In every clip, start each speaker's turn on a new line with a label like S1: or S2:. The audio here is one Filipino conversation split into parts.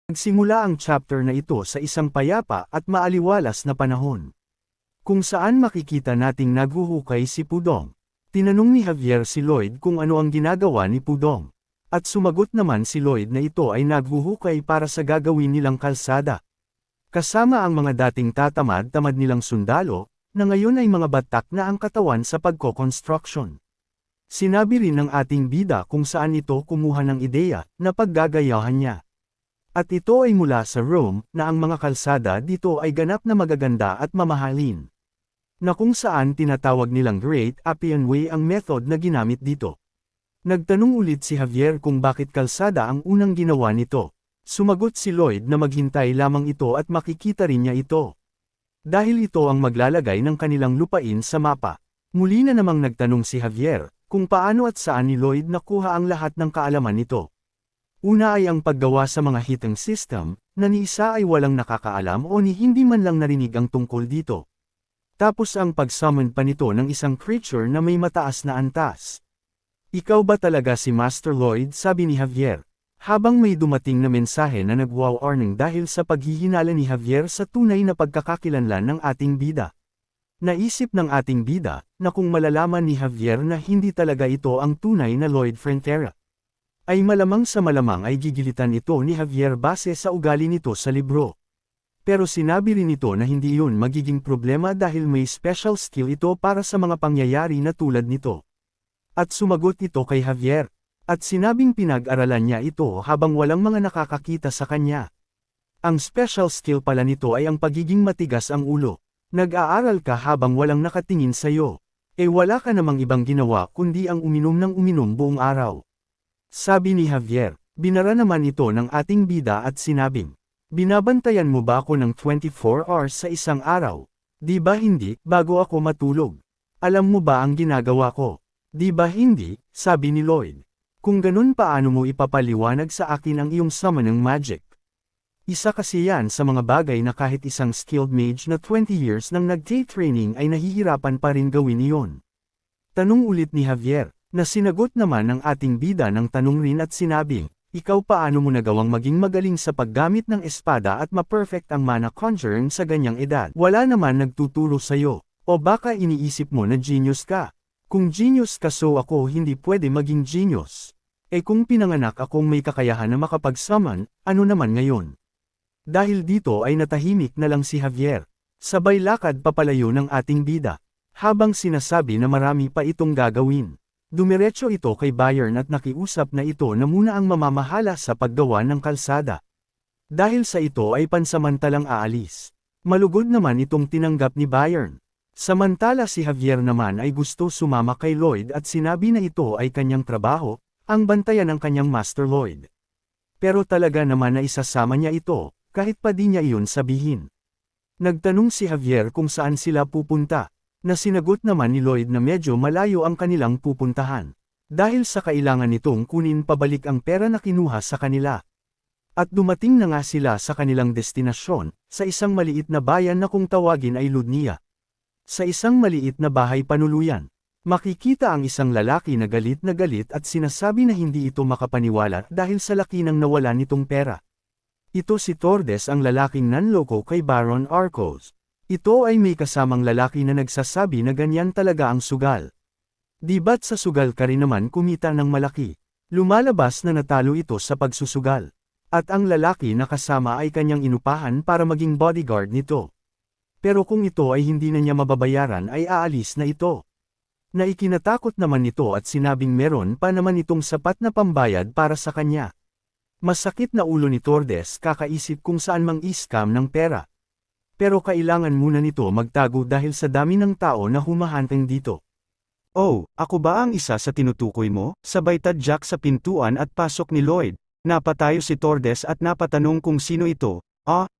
S1: Nagsimula ang chapter na ito sa isang payapa at maaliwalas na panahon, kung saan makikita nating naghuhukay si Pudong. Tinanong ni Javier si Lloyd kung ano ang ginagawa ni Pudong. At sumagot naman si Lloyd na ito ay naghuhukay para sa gagawin nilang kalsada. Kasama ang mga dating tatamad-tamad nilang sundalo, na ngayon ay mga batak na ang katawan sa pagko-construction. Sinabi rin ng ating bida kung saan ito kumuha ng ideya na paggagayahan niya. At ito ay mula sa Rome, na ang mga kalsada dito ay ganap na magaganda at mamahalin. Na kung saan tinatawag nilang Great Appian Way ang method na ginamit dito. Nagtanong ulit si Javier kung bakit kalsada ang unang ginawa nito. Sumagot si Lloyd na maghintay lamang ito at makikita rin niya ito. Dahil ito ang maglalagay ng kanilang lupain sa mapa. Muli na namang nagtanong si Javier, kung paano at saan ni Lloyd nakuha ang lahat ng kaalaman nito. Una ay ang paggawa sa mga heating system, na ni isa ay walang nakakaalam o ni hindi man lang narinig ang tungkol dito. Tapos ang pag-summon pa nito ng isang creature na may mataas na antas. Ikaw ba talaga si Master Lloyd? Sabi ni Javier. Habang may dumating na mensahe na nag-wow-warning dahil sa paghihinala ni Javier sa tunay na pagkakakilanlan ng ating bida. Naisip ng ating bida, na kung malalaman ni Javier na hindi talaga ito ang tunay na Lloyd Frontera, ay malamang sa malamang ay gigilitan ito ni Javier base sa ugali nito sa libro. Pero sinabi rin ito na hindi yun magiging problema dahil may special skill ito para sa mga pangyayari na tulad nito. At sumagot ito kay Javier. At sinabing pinag-aralan niya ito habang walang mga nakakakita sa kanya. Ang special skill pala nito ay ang pagiging matigas ang ulo. Nag-aaral ka habang walang nakatingin sa'yo. Wala ka namang ibang ginawa kundi ang uminom ng uminom buong araw. Sabi ni Javier. Binara naman ito ng ating bida at sinabing, binabantayan mo ba ako ng 24 hours sa isang araw? Di ba hindi, bago ako matulog? Alam mo ba ang ginagawa ko? Di ba hindi, sabi ni Lloyd. Kung ganun paano mo ipapaliwanag sa akin ang iyong summoning magic? Isa kasi yan sa mga bagay na kahit isang skilled mage na 20 years nang nag-take training ay nahihirapan pa rin gawin iyon. Tanong ulit ni Javier. Na sinagot naman ng ating bida ng tanong rin at sinabing, ikaw paano mo nagawang maging magaling sa paggamit ng espada at ma-perfect ang mana conjuring sa ganyang edad? Wala naman nagtuturo sa'yo. O baka iniisip mo na genius ka? Kung genius ka so ako hindi pwede maging genius. Kung pinanganak akong may kakayahan na makapag-summon, ano naman ngayon? Dahil dito ay natahimik na lang si Javier. Sabay lakad papalayo ng ating bida. Habang sinasabi na marami pa itong gagawin. Dumiretso ito kay Bayern at nakiusap na ito na muna ang mamamahala sa paggawa ng kalsada. Dahil sa ito ay pansamantalang aalis. Malugod naman itong tinanggap ni Bayern. Samantala si Javier naman ay gusto sumama kay Lloyd at sinabi na ito ay kanyang trabaho, ang bantayan ng kanyang Master Lloyd. Pero talaga naman na isasama niya ito, kahit pa di niya iyon sabihin. Nagtanong si Javier kung saan sila pupunta. Na sinagot naman ni Lloyd na medyo malayo ang kanilang pupuntahan. Dahil sa kailangan nitong kunin pabalik ang pera na kinuha sa kanila. At dumating na nga sila sa kanilang destinasyon, sa isang maliit na bayan na kung tawagin ay Ludnia. Sa isang maliit na bahay panuluyan, makikita ang isang lalaki na galit at sinasabi na hindi ito makapaniwala dahil sa laki ng nawala nitong pera. Ito si Tordes ang lalaking nanloko kay Baron Arcos. Ito ay may kasamang lalaki na nagsasabi na ganyan talaga ang sugal. Di ba't sa sugal ka rin naman kumita ng malaki? Lumalabas na natalo ito sa pagsusugal. At ang lalaki na kasama ay kanyang inupahan para maging bodyguard nito. Pero kung ito ay hindi na niya mababayaran ay aalis na ito. Na ikinatakot naman nito at sinabing meron pa naman itong sapat na pambayad para sa kanya. Masakit na ulo ni Tordes kakaisip kung saan mang-scam ng pera. Pero kailangan muna nito magtago dahil sa dami ng tao na humahanteng dito. Oh, ako ba ang isa sa tinutukoy mo? Sabay tadyak sa pintuan at pasok ni Lloyd. Napatayo si Tordes at napatanong kung sino ito.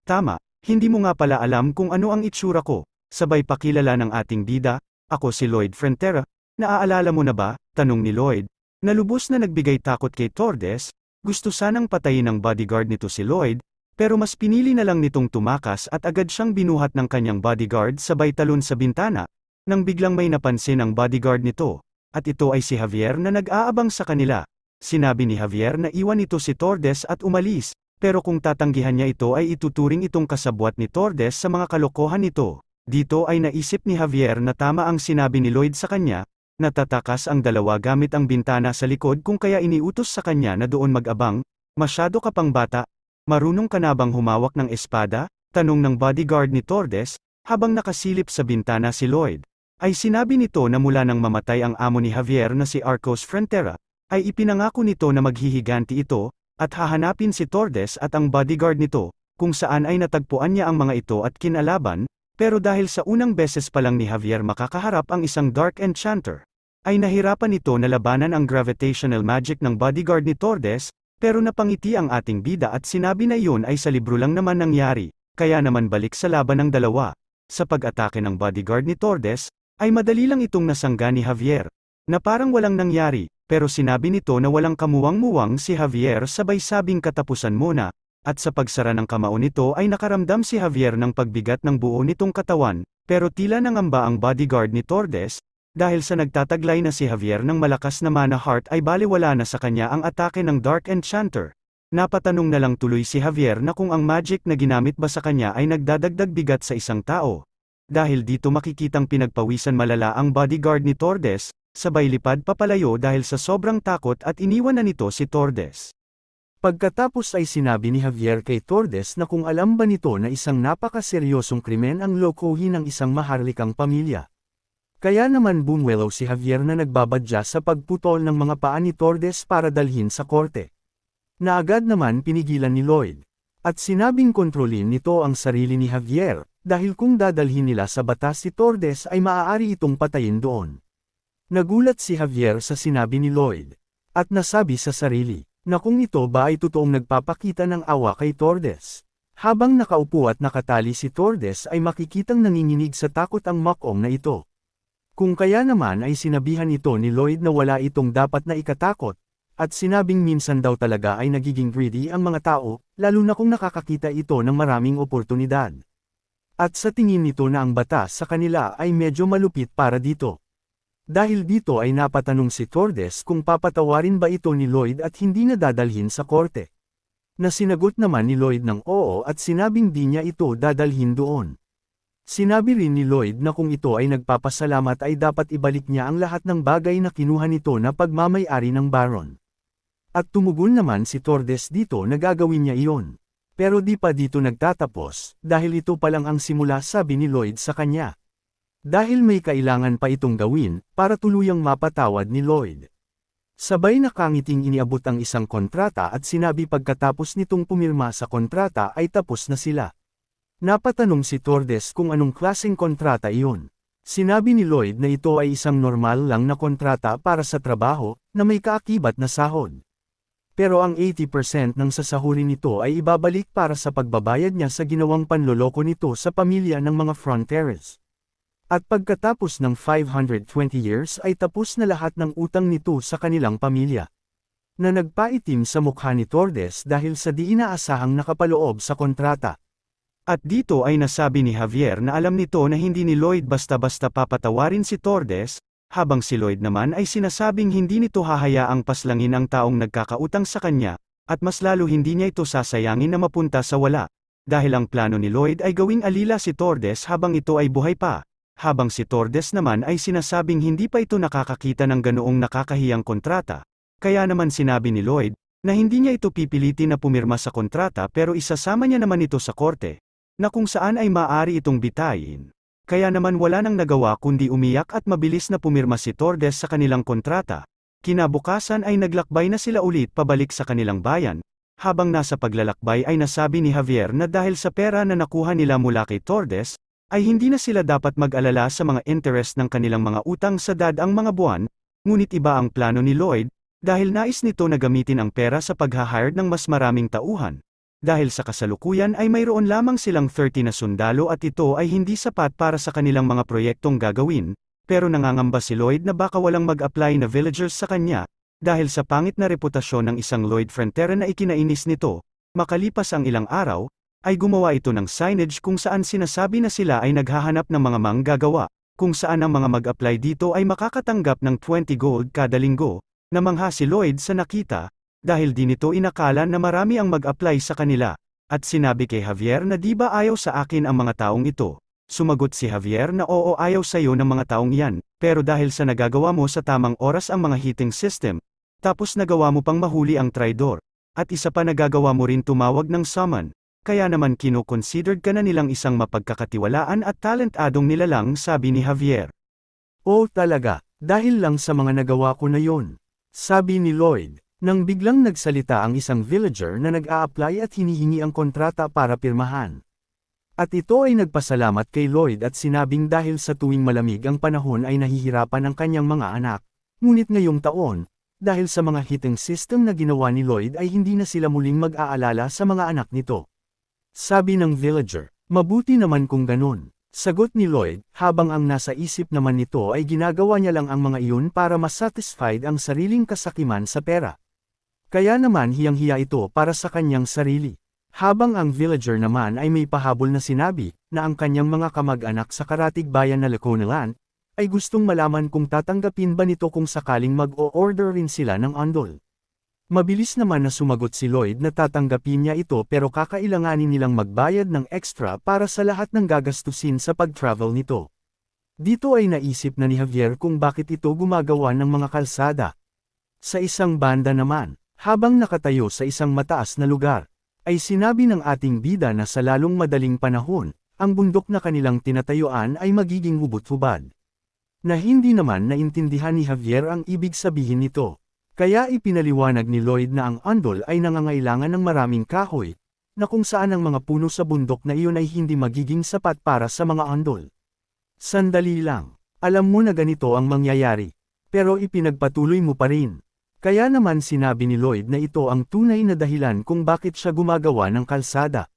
S1: Tama, hindi mo nga pala alam kung ano ang itsura ko. Sabay pakilala ng ating bida, ako si Lloyd Frontera. Naaalala mo na ba? Tanong ni Lloyd. Nalubos na nagbigay takot kay Tordes, gusto sanang patayin ng bodyguard nito si Lloyd, pero mas pinili na lang nitong tumakas at agad siyang binuhat ng kanyang bodyguard sabay talon sa bintana, nang biglang may napansin ang bodyguard nito, at ito ay si Javier na nag-aabang sa kanila. Sinabi ni Javier na iwan ito si Tordes at umalis,
S2: pero kung tatanggihan niya ito ay ituturing itong kasabwat ni Tordes sa mga kalokohan nito. Dito ay naisip ni Javier na tama ang sinabi ni Lloyd sa kanya, natatakas ang dalawa gamit ang bintana sa likod kung kaya iniutos sa kanya na doon mag-abang. Masyado ka pang bata, marunong ka na bang humawak ng espada? Tanong ng bodyguard ni Tordes, habang nakasilip sa bintana si Lloyd. Ay sinabi nito na mula nang mamatay ang amo ni Javier na si Arcos Frontera, ay ipinangako nito na maghihiganti ito, at hahanapin si Tordes at ang bodyguard nito, kung saan ay natagpuan niya ang mga ito at kinalaban, pero dahil sa unang beses pa lang ni Javier makakaharap ang isang Dark Enchanter, ay nahirapan ito na labanan ang gravitational magic ng bodyguard ni Tordes, pero napangiti ang ating bida at sinabi na iyon ay sa libro lang naman nangyari, kaya naman balik sa laban ng dalawa. Sa pag-atake ng bodyguard ni Tordes, ay madali lang itong nasangga ni Javier, na parang walang nangyari. Pero sinabi nito na walang kamuwang-muwang si Javier sabay sabing katapusan muna, at sa pagsara ng kamao nito ay nakaramdam si Javier ng pagbigat ng buo nitong katawan, pero tila nangamba ang bodyguard ni Tordes, dahil sa nagtataglay na si Javier ng malakas na mana heart ay baliwala na sa kanya ang atake ng Dark Enchanter. Napatanong na lang tuloy si Javier na kung ang magic na ginamit ba sa kanya ay nagdadagdag bigat sa isang tao. Dahil dito makikitang pinagpawisan malala ang bodyguard ni Tordes, sabay lipad papalayo dahil sa sobrang takot at iniwan na nito si Tordes.
S1: Pagkatapos ay sinabi ni Javier kay Tordes na kung alam ba nito na isang napakaseryosong krimen ang lokohin ng isang maharlikang pamilya. Kaya naman bumwelo si Javier na nagbabadya sa pagputol ng mga paa ni Tordes para dalhin sa korte. Na agad naman pinigilan ni Lloyd. At sinabing kontrolin nito ang sarili ni Javier, dahil kung dadalhin nila sa batas si Tordes ay maaari itong patayin doon. Nagulat si Javier sa sinabi ni Lloyd, at nasabi sa sarili, na kung ito ba ay totoong nagpapakita ng awa kay Tordes. Habang nakaupo at nakatali si Tordes ay makikitang nanginginig sa takot ang makong na ito. Kung kaya naman ay sinabihan ito ni Lloyd na wala itong dapat na ikatakot, at sinabing minsan daw talaga ay nagiging greedy ang mga tao, lalo na kung nakakakita ito ng maraming oportunidad. At sa tingin nito na ang batas sa kanila ay medyo malupit para dito. Dahil dito ay napatanong si Tordes kung papatawarin ba ito ni Lloyd at hindi na dadalhin sa korte. Na sinagot naman ni Lloyd ng oo at sinabing di niya ito dadalhin doon. Sinabi rin ni Lloyd na kung ito ay nagpapasalamat ay dapat ibalik niya ang lahat ng bagay na kinuha nito na pagmamay-ari ng Baron. At tumugon naman si Tordes dito na gagawin niya iyon. Pero di pa dito nagtatapos, dahil ito pa lang ang simula sabi ni Lloyd sa kanya. Dahil may kailangan pa itong gawin, para tuluyang mapatawad ni Lloyd. Sabay nakangiting iniabot ang isang kontrata at sinabi pagkatapos nitong pumirma sa kontrata ay tapos na sila. Napatanong si Tordes kung anong klaseng kontrata iyon. Sinabi ni Lloyd na ito ay isang normal lang na kontrata para sa trabaho, na may kaakibat na sahod. Pero ang 80% ng sasahurin nito ay ibabalik para sa pagbabayad niya sa ginawang panloloko nito sa pamilya ng mga Fronteras. At pagkatapos ng 520 years ay tapos na lahat ng utang nito sa kanilang pamilya. Na nagpaitim sa mukha ni Tordes dahil sa di inaasahang nakapaloob sa kontrata. At dito ay nasabi ni Javier na alam nito na hindi ni Lloyd basta-basta papatawarin si Tordes, habang si Lloyd naman ay sinasabing hindi nito hahayaang paslangin ang taong nagkakautang sa kanya, at mas lalo hindi niya ito sasayangin na mapunta sa wala. Dahil ang plano ni Lloyd ay gawing alila si Tordes habang ito ay buhay pa. Habang si Tordes naman ay sinasabing hindi pa ito nakakakita ng ganoong nakakahiyang kontrata. Kaya naman sinabi ni Lloyd, na hindi niya ito pipilitin na pumirma sa kontrata pero isasama niya naman ito sa korte, na kung saan ay maaari itong bitayin. Kaya naman wala nang nagawa kundi umiyak at mabilis na pumirma si Tordes sa kanilang kontrata. Kinabukasan ay naglakbay na sila ulit pabalik sa kanilang bayan. Habang nasa paglalakbay ay nasabi ni Javier na dahil sa pera na nakuha nila mula kay Tordes, ay hindi na sila dapat mag-alala sa mga interest ng kanilang mga utang sa dadaang mga buwan, ngunit iba ang plano ni Lloyd, dahil nais nito na gamitin ang pera sa pag-hire ng mas maraming tauhan. Dahil sa kasalukuyan ay mayroon lamang silang 30 na sundalo at ito ay hindi sapat para sa kanilang mga proyektong gagawin, pero nangangamba si Lloyd na baka walang mag-apply na villagers sa kanya, dahil sa pangit na reputasyon ng isang Lloyd Frontera na ikinainis nito. Makalipas ang ilang araw, ay gumawa ito ng signage kung saan sinasabi na sila ay naghahanap ng mga manggagawa, kung saan ang mga mag-apply dito ay makakatanggap ng 20 gold kada linggo. Namangha si Lloyd sa nakita,
S2: dahil di nito inakala na marami ang mag-apply sa kanila, at sinabi kay Javier na di ba ayaw sa akin ang mga taong ito. Sumagot si Javier na oo ayaw sa'yo ng mga taong yan, pero dahil sa nagagawa mo sa tamang oras ang mga heating system, tapos nagawa mo pang mahuli ang traidor, at isa pa nagagawa mo rin tumawag ng summon, kaya naman kino-considered ka na nilang isang mapagkakatiwalaan at talentadong nilalang, sabi ni Javier.
S1: Oh talaga, dahil lang sa mga nagawa ko na yon. Sabi ni Lloyd, nang biglang nagsalita ang isang villager na nag-a-apply at hinihingi ang kontrata para pirmahan. At ito ay nagpasalamat kay Lloyd at sinabing dahil sa tuwing malamig ang panahon ay nahihirapan ang kanyang mga anak, ngunit ngayong taon, dahil sa mga heating system na ginawa ni Lloyd ay hindi na sila muling mag-aalala sa mga anak nito. Sabi ng villager, mabuti naman kung ganun. Sagot ni Lloyd, habang ang nasa isip naman nito ay ginagawa niya lang ang mga iyon para masatisfied ang sariling kasakiman sa pera. Kaya naman hiyang-hiya ito para sa kanyang sarili. Habang ang villager naman ay may pahabol na sinabi, na ang kanyang mga kamag-anak sa karatig bayan na Laconaland, ay gustong malaman kung tatanggapin ba nito kung sakaling mag-o-order rin sila ng andol. Mabilis naman na sumagot si Lloyd na tatanggapin niya ito pero kakailanganin nilang magbayad ng extra para sa lahat ng gagastusin sa pag-travel nito. Dito ay naisip na ni Javier kung bakit ito gumagawa ng mga kalsada. Sa isang banda naman, habang nakatayo sa isang mataas na lugar, ay sinabi ng ating bida na sa lalong madaling panahon, ang bundok na kanilang tinatayuan ay magiging hubot-hubad. Na hindi naman naintindihan ni Javier ang ibig sabihin nito. Kaya ipinaliwanag ni Lloyd na ang andol ay nangangailangan ng maraming kahoy, na kung saan ang mga puno sa bundok na iyon ay hindi magiging sapat para sa mga andol. Sandali lang, alam mo na ganito ang mangyayari, pero ipinagpatuloy mo pa rin. Kaya naman sinabi ni Lloyd na ito ang tunay na dahilan kung bakit siya gumagawa ng kalsada.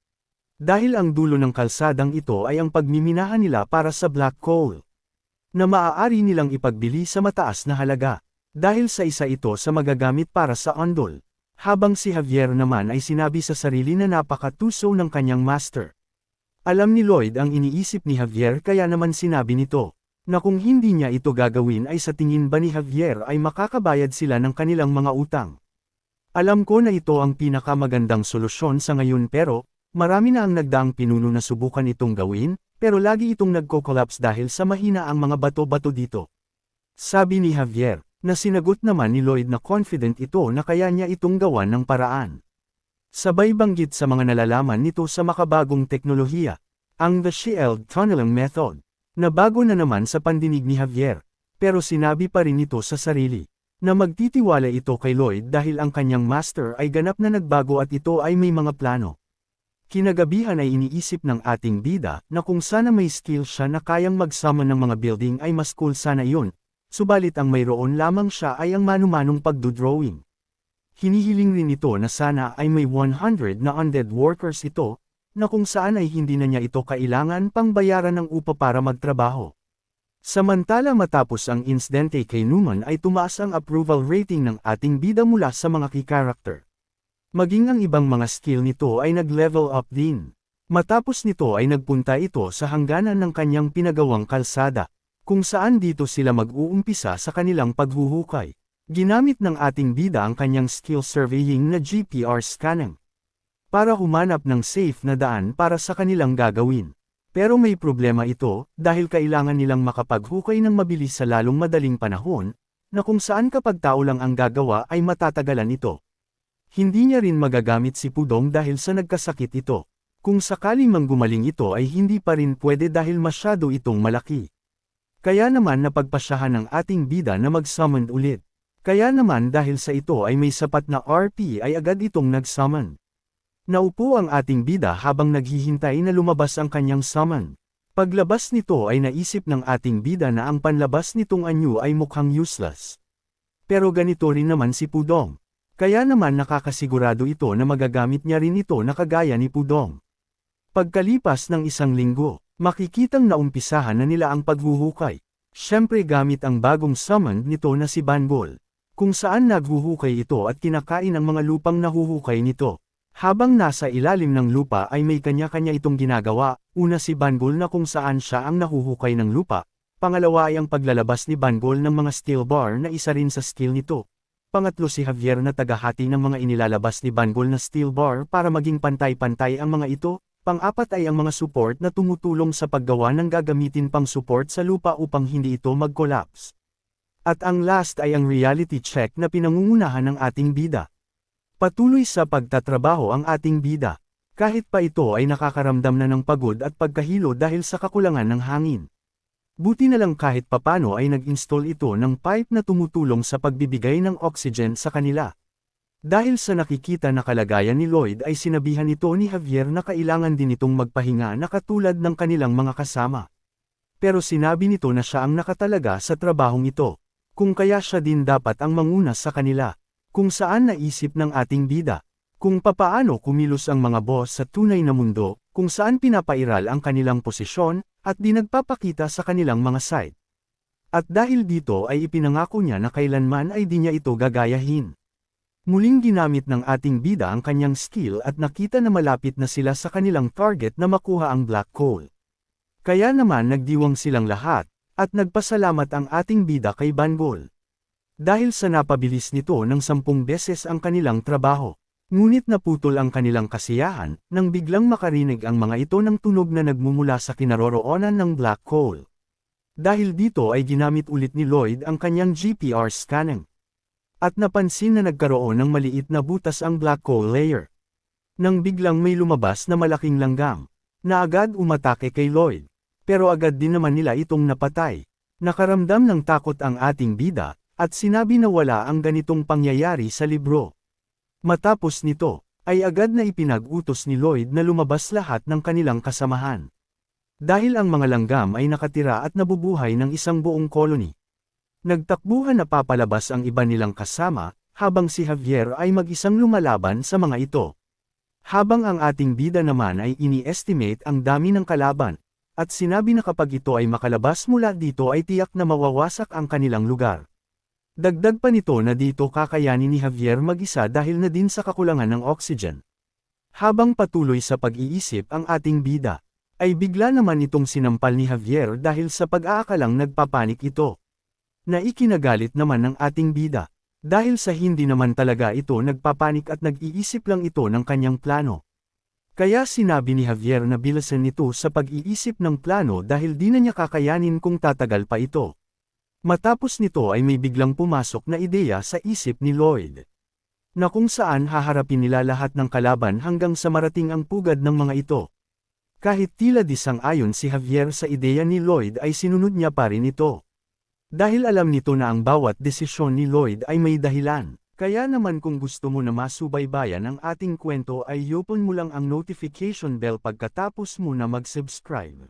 S1: Dahil ang dulo ng kalsadang ito ay ang pagmiminahan nila para sa black coal, na maaari nilang ipagbili sa mataas na halaga. Dahil sa isa ito sa magagamit para sa andol. Habang si Javier naman ay sinabi sa sarili na napakatuso ng kanyang master. Alam ni Lloyd ang iniisip ni Javier kaya naman sinabi nito, na kung hindi niya ito gagawin ay sa tingin ba ni Javier ay makakabayad sila ng kanilang mga utang. Alam ko na ito ang pinakamagandang solusyon sa ngayon pero, marami na ang nagdaang pinuno na subukan itong gawin, pero lagi itong nagko-collapse dahil sa mahina ang mga bato-bato dito. Sabi ni Javier, na sinagot naman ni Lloyd na confident ito na kaya niya itong gawan ng paraan. Sabay banggit sa mga nalalaman nito sa makabagong teknolohiya, ang The Shield Tunneling Method, na bago na naman sa pandinig ni Javier, pero sinabi pa rin ito sa sarili, na magtitiwala ito kay Lloyd dahil ang kanyang master ay ganap na nagbago at ito ay may mga plano. Kinagabihan ay iniisip ng ating bida na kung sana may skill siya na kayang mag-summon ng mga building ay mas cool sana yun, subalit ang mayroon lamang siya ay ang manu-manong pagdodrawing. Hinihiling rin ito na sana ay may 100 na undead workers ito, na kung saan ay hindi na niya ito kailangan pang bayaran ng upa para magtrabaho. Samantala matapos ang insidente kay Newman ay tumaas ang approval rating ng ating bida mula sa mga key character. Maging ang ibang mga skill nito ay nag-level up din. Matapos nito ay nagpunta ito sa hangganan ng kanyang pinagawang kalsada, kung saan dito sila mag-uumpisa sa kanilang paghuhukay. Ginamit ng ating bida ang kanyang skill surveying na GPR scanning, para humanap ng safe na daan para sa kanilang gagawin. Pero may problema ito, dahil kailangan nilang makapaghukay ng mabilis sa lalong madaling panahon, na kung saan kapag tao lang ang gagawa ay matatagalan ito. Hindi niya rin magagamit si Pudong dahil sa nagkasakit ito. Kung sakaling manggumaling ito ay hindi pa rin pwede dahil masyado itong malaki. Kaya naman napagpasyahan ng ating bida na mag-summon ulit. Kaya naman dahil sa ito ay may sapat na RP ay agad itong nag-summon. Naupo ang ating bida habang naghihintay na lumabas ang kanyang summon. Paglabas nito ay naisip ng ating bida na ang panlabas nitong anyo ay mukhang useless. Pero ganito rin naman si Pudong. Kaya naman nakakasigurado ito na magagamit niya rin ito na kagaya ni Pudong. Pagkalipas ng isang linggo, makikitang naumpisahan na nila ang paghuhukay. Siyempre gamit ang bagong summon nito na si Banbol, kung saan naghuhukay ito at kinakain ang mga lupang nahuhukay nito. Habang nasa ilalim ng lupa ay may kanya-kanya itong ginagawa, una si Banbol na kung saan siya ang nahuhukay ng lupa, pangalawa ay ang paglalabas ni Banbol ng mga steel bar na isa rin sa skill nito. Pangatlo si Javier na tagahati ng mga inilalabas ni Banggol na steel bar para maging pantay-pantay ang mga ito. Pang-apat ay ang mga support na tumutulong sa paggawa ng gagamitin pang support sa lupa upang hindi ito mag-collapse. At ang last ay ang reality check na pinangungunahan ng ating bida. Patuloy sa pagtatrabaho ang ating bida. Kahit pa ito ay nakakaramdam na ng pagod at pagkahilo dahil sa kakulangan ng hangin. Buti na lang kahit papano ay nag-install ito ng pipe na tumutulong sa pagbibigay ng oxygen sa kanila. Dahil sa nakikita na kalagayan ni Lloyd ay sinabihan ito ni Javier na kailangan din itong magpahinga na katulad ng kanilang mga kasama. Pero sinabi nito na siya ang nakatalaga sa trabahong ito. Kung kaya siya din dapat ang manguna sa kanila. Kung saan naisip ng ating bida. Kung papaano kumilos ang mga boss sa tunay na mundo, kung saan pinapairal ang kanilang posisyon, at di nagpapakita sa kanilang mga side. At dahil dito ay ipinangako niya na kailanman ay di niya ito gagayahin. Muling ginamit ng ating bida ang kanyang skill at nakita na malapit na sila sa kanilang target na makuha ang black coal. Kaya naman nagdiwang silang lahat, at nagpasalamat ang ating bida kay Banggol. Dahil sa napabilis nito ng 10 beses ang kanilang trabaho. Ngunit naputol ang kanilang kasiyahan, nang biglang makarinig ang mga ito ng tunog na nagmumula sa kinaroroonan ng black coal. Dahil dito ay ginamit ulit ni Lloyd ang kanyang GPR scanning. At napansin na nagkaroon ng maliit na butas ang black coal layer. Nang biglang may lumabas na malaking langgam, na agad umatake kay Lloyd. Pero agad din naman nila itong napatay. Nakaramdam ng takot ang ating bida, at sinabi na wala ang ganitong pangyayari sa libro. Matapos nito, ay agad na ipinag-utos ni Lloyd na lumabas lahat ng kanilang kasamahan. Dahil ang mga langgam ay nakatira at nabubuhay ng isang buong colony. Nagtakbuhan na papalabas ang iba nilang kasama, habang si Javier ay mag-isang lumalaban sa mga ito. Habang ang ating bida naman ay ini-estimate ang dami ng kalaban, at sinabi na kapag ito ay makalabas mula dito ay tiyak na mawawasak ang kanilang lugar. Dagdag pa nito na dito kakayanin ni Javier mag-isa dahil na din sa kakulangan ng oxygen. Habang patuloy sa pag-iisip ang ating bida, ay bigla naman itong sinampal ni Javier dahil sa pag-aakalang nagpapanik ito. Naikinagalit naman ng ating bida, dahil sa hindi naman talaga ito nagpapanik at nag-iisip lang ito ng kanyang plano. Kaya sinabi ni Javier na bilisan ito sa pag-iisip ng plano dahil di na niya kakayanin kung tatagal pa ito. Matapos nito ay may biglang pumasok na ideya sa isip ni Lloyd. Na kung saan haharapin nila lahat ng kalaban hanggang sa marating ang pugad ng mga ito. Kahit tila di sang-ayon si Javier sa ideya ni Lloyd ay sinunod niya pa rin ito. Dahil alam nito na ang bawat desisyon ni Lloyd ay may dahilan. Kaya naman kung gusto mo na masubaybayan ang ating kwento ay i-open mo lang ang notification bell pagkatapos mo na mag-subscribe.